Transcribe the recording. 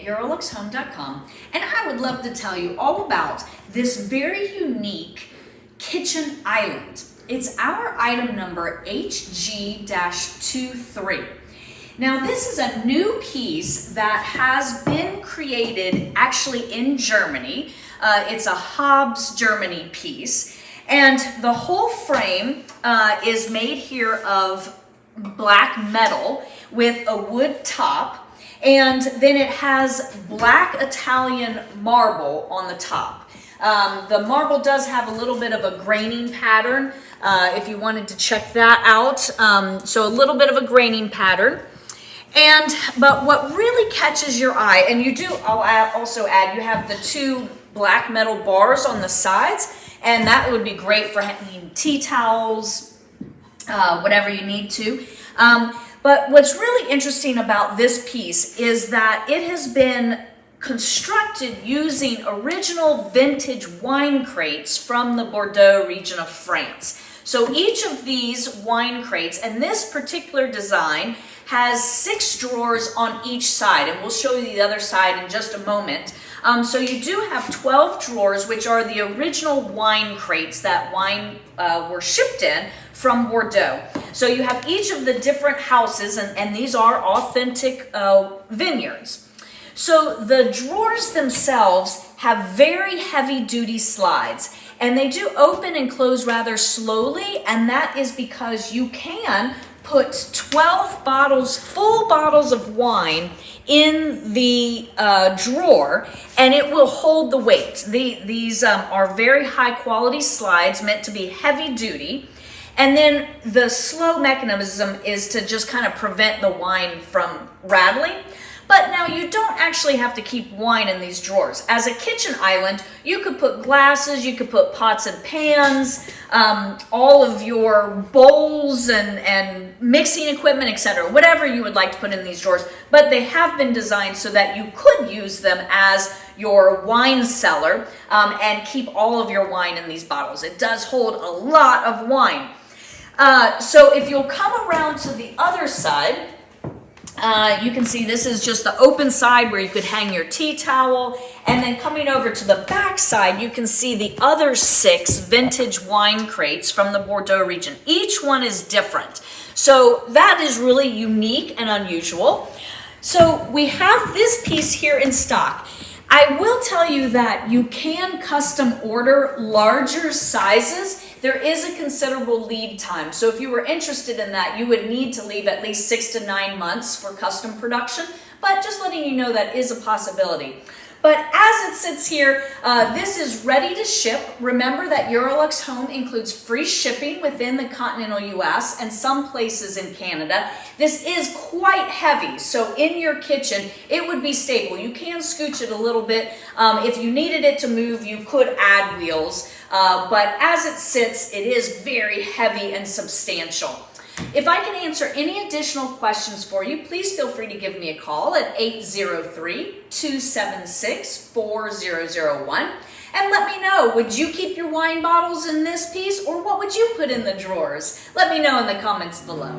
euroluxhome.com, and I would love to tell you all about this very unique kitchen island. It's our item number HG-23. Now this is a new piece that has been created actually in Germany. It's a Hobbs Germany piece, and the whole frame is made here of black metal with a wood top, and then it has black Italian marble on the top. The marble does have a little bit of a graining pattern if you wanted to check that out. So a little bit of a graining pattern. But what really catches your eye, and I'll also add, you have the two black metal bars on the sides, and that would be great for hanging tea towels, whatever you need to. But what's really interesting about this piece is that it has been constructed using original vintage wine crates from the Bordeaux region of France. So each of these wine crates, and this particular design, has 6 drawers on each side, and we'll show you the other side in just a moment. So you do have 12 drawers, which are the original wine crates that wine were shipped in from Bordeaux. So you have each of the different houses, and these are authentic vineyards. So the drawers themselves have very heavy-duty slides, and they do open and close rather slowly, and that is because you can put 12 bottles, full bottles of wine in the drawer, and it will hold the weight. These are very high-quality slides meant to be heavy-duty. And then the slow mechanism is to just kind of prevent the wine from rattling. But now you don't actually have to keep wine in these drawers. As a kitchen island, you could put glasses, you could put pots and pans, all of your bowls and mixing equipment, etc. Whatever you would like to put in these drawers. But they have been designed so that you could use them as your wine cellar and keep all of your wine in these bottles. It does hold a lot of wine. So if you'll come around to the other side, you can see this is just the open side where you could hang your tea towel, and then coming over to the back side, you can see the other 6 vintage wine crates from the Bordeaux region. Each one is different. So that is really unique and unusual. So we have this piece here in stock. I will tell you that you can custom order larger sizes. There is a considerable lead time. So if you were interested in that, you would need to leave at least 6 to 9 months for custom production. But just letting you know that is a possibility. But as it sits here, this is ready to ship. Remember that Eurolux Home includes free shipping within the continental US and some places in Canada. This is quite heavy, so in your kitchen, it would be stable. You can scooch it a little bit. If you needed it to move, you could add wheels. But as it sits, it is very heavy and substantial. If I can answer any additional questions for you, please feel free to give me a call at 803-276-4001 and let me know, would you keep your wine bottles in this piece, or what would you put in the drawers? Let me know in the comments below.